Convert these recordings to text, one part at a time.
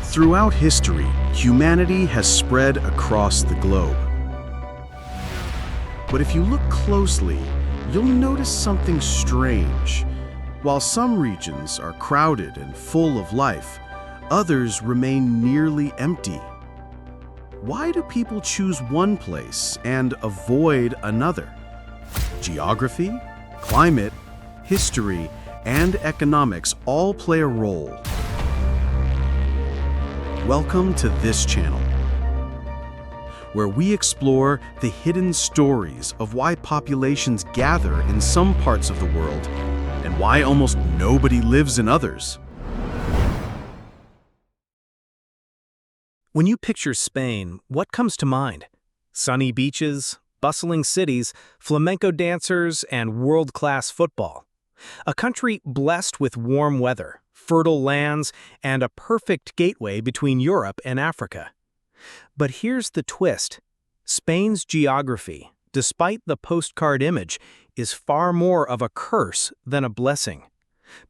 Throughout history, humanity has spread across the globe. But if you look closely, you'll notice something strange. While some regions are crowded and full of life, others remain nearly empty. Why do people choose one place and avoid another? Geography, climate, history, and economics all play a role. Welcome to this channel, where we explore the hidden stories of why populations gather in some parts of the world and why almost nobody lives in others. When you picture Spain, what comes to mind? Sunny beaches, bustling cities, flamenco dancers, and world-class football. A country blessed with warm weather, fertile lands, and a perfect gateway between Europe and Africa. But here's the twist. Spain's geography, despite the postcard image, is far more of a curse than a blessing.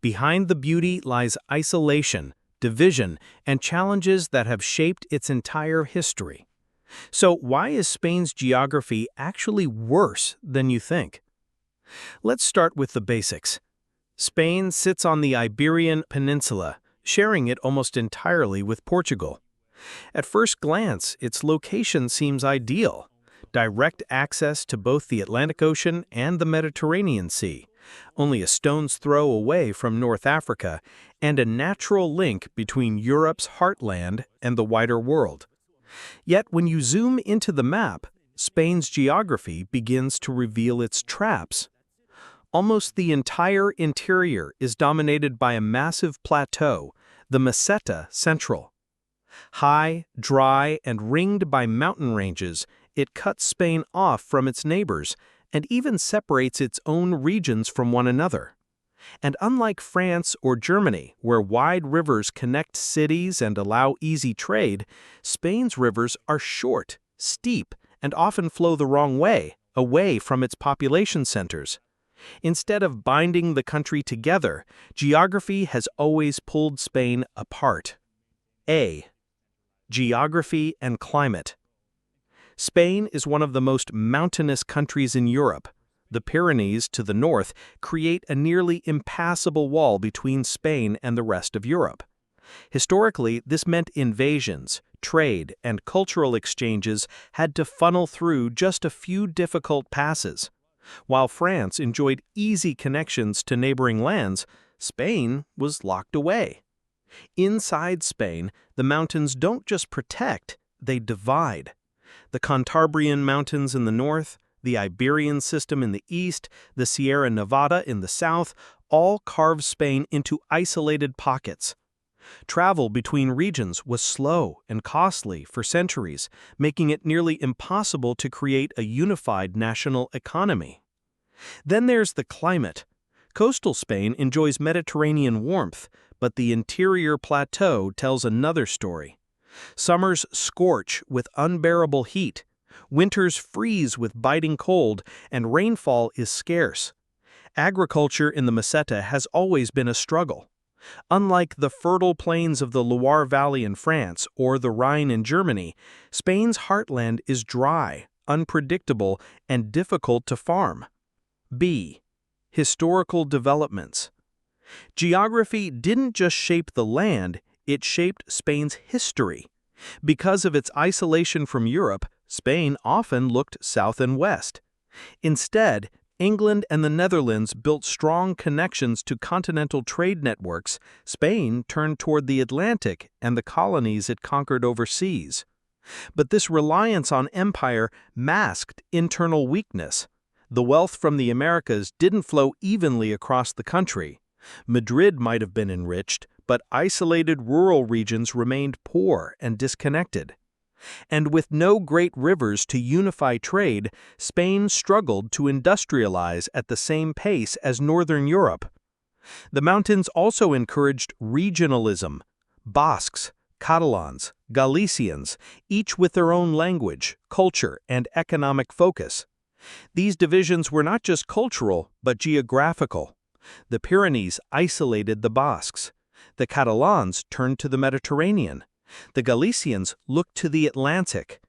Behind the beauty lies isolation, division, and challenges that have shaped its entire history. So why is Spain's geography actually worse than you think? Let's start with the basics. Spain sits on the Iberian Peninsula, sharing it almost entirely with Portugal. At first glance, its location seems ideal. Direct access to both the Atlantic Ocean and the Mediterranean Sea, only a stone's throw away from North Africa, and a natural link between Europe's heartland and the wider world. Yet when you zoom into the map, Spain's geography begins to reveal its traps. Almost the entire interior is dominated by a massive plateau, the Meseta Central. High, dry, and ringed by mountain ranges, it cuts Spain off from its neighbors and even separates its own regions from one another. And unlike France or Germany, where wide rivers connect cities and allow easy trade, Spain's rivers are short, steep, and often flow the wrong way, away from its population centers. Instead of binding the country together, geography has always pulled Spain apart. A. Geography and climate. Spain is one of the most mountainous countries in Europe. The Pyrenees to the north create a nearly impassable wall between Spain and the rest of Europe. Historically, this meant invasions, trade, and cultural exchanges had to funnel through just a few difficult passes. While France enjoyed easy connections to neighboring lands, Spain was locked away. Inside Spain, the mountains don't just protect, they divide. The Cantabrian Mountains in the north, the Iberian System in the east, the Sierra Nevada in the south, all carve Spain into isolated pockets. Travel between regions was slow and costly for centuries, making it nearly impossible to create a unified national economy. Then there's the climate. Coastal Spain enjoys Mediterranean warmth, but the interior plateau tells another story. Summers scorch with unbearable heat, winters freeze with biting cold, and rainfall is scarce. Agriculture in the Meseta has always been a struggle. Unlike the fertile plains of the Loire Valley in France or the Rhine in Germany, Spain's heartland is dry, unpredictable, and difficult to farm. B. Historical developments. Geography didn't just shape the land, it shaped Spain's history. Because of its isolation from Europe, Spain often looked south and west. Instead, England and the Netherlands built strong connections to continental trade networks. Spain turned toward the Atlantic and the colonies it conquered overseas. But this reliance on empire masked internal weakness. The wealth from the Americas didn't flow evenly across the country. Madrid might have been enriched, but isolated rural regions remained poor and disconnected. And with no great rivers to unify trade, Spain struggled to industrialize at the same pace as Northern Europe. The mountains also encouraged regionalism. Basques, Catalans, Galicians, each with their own language, culture, and economic focus. These divisions were not just cultural, but geographical. The Pyrenees isolated the Basques. The Catalans turned to the Mediterranean. The Galicians looked to the Atlantic.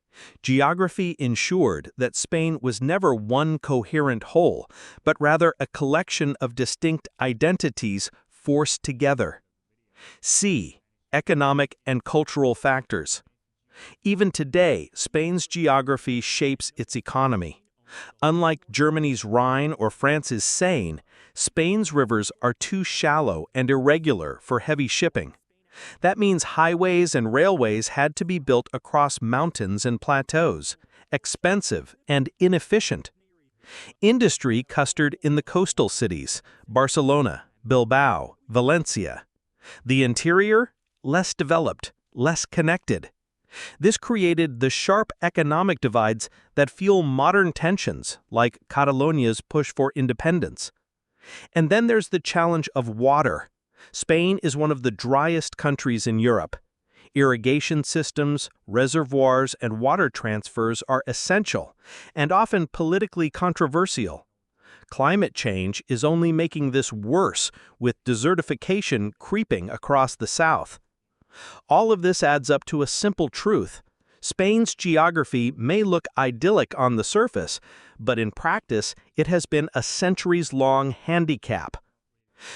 Geography ensured that Spain was never one coherent whole, but rather a collection of distinct identities forced together. C. Economic and cultural factors. Even today, Spain's geography shapes its economy. Unlike Germany's Rhine or France's Seine, Spain's rivers are too shallow and irregular for heavy shipping. That means highways and railways had to be built across mountains and plateaus, expensive and inefficient. Industry clustered in the coastal cities, Barcelona, Bilbao, Valencia. The interior, less developed, less connected. This created the sharp economic divides that fuel modern tensions, like Catalonia's push for independence. And then there's the challenge of water. Spain is one of the driest countries in Europe. Irrigation systems, reservoirs, and water transfers are essential, and often politically controversial. Climate change is only making this worse, with desertification creeping across the south. All of this adds up to a simple truth. Spain's geography may look idyllic on the surface, but in practice, it has been a centuries-long handicap.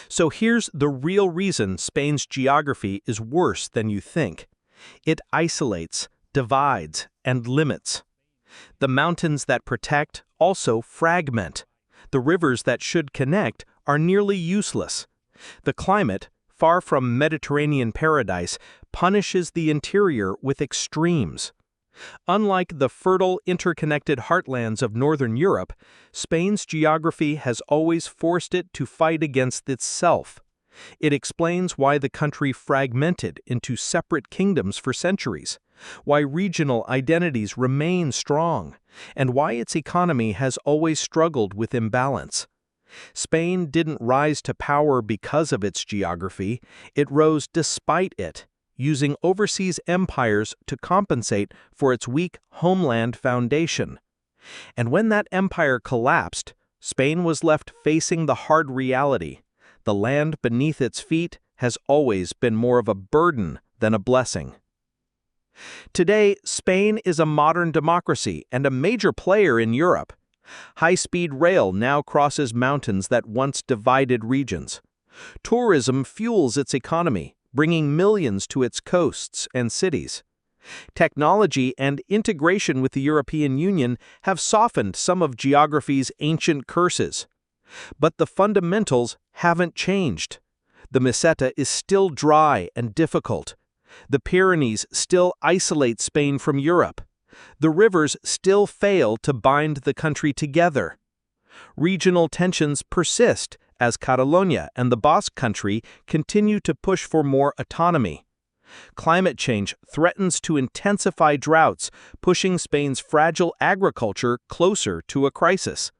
So here's the real reason Spain's geography is worse than you think. It isolates, divides, and limits. The mountains that protect also fragment. The rivers that should connect are nearly useless. The climate, far from Mediterranean paradise, punishes the interior with extremes. Unlike the fertile, interconnected heartlands of Northern Europe, Spain's geography has always forced it to fight against itself. It explains why the country fragmented into separate kingdoms for centuries, why regional identities remain strong, and why its economy has always struggled with imbalance. Spain didn't rise to power because of its geography, it rose despite it, using overseas empires to compensate for its weak homeland foundation. And when that empire collapsed, Spain was left facing the hard reality. The land beneath its feet has always been more of a burden than a blessing. Today, Spain is a modern democracy and a major player in Europe. High-speed rail now crosses mountains that once divided regions. Tourism fuels its economy, bringing millions to its coasts and cities. Technology and integration with the European Union have softened some of geography's ancient curses. But the fundamentals haven't changed. The Meseta is still dry and difficult. The Pyrenees still isolate Spain from Europe. The rivers still fail to bind the country together. Regional tensions persist as Catalonia and the Basque Country continue to push for more autonomy. Climate change threatens to intensify droughts, pushing Spain's fragile agriculture closer to a crisis.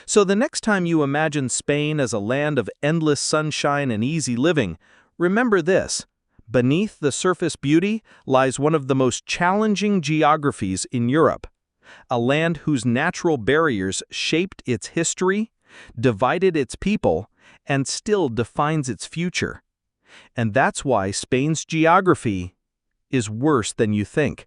So the next time you imagine Spain as a land of endless sunshine and easy living, remember this: beneath the surface beauty lies one of the most challenging geographies in Europe, a land whose natural barriers shaped its history, divided its people, and still defines its future. And that's why Spain's geography is worse than you think.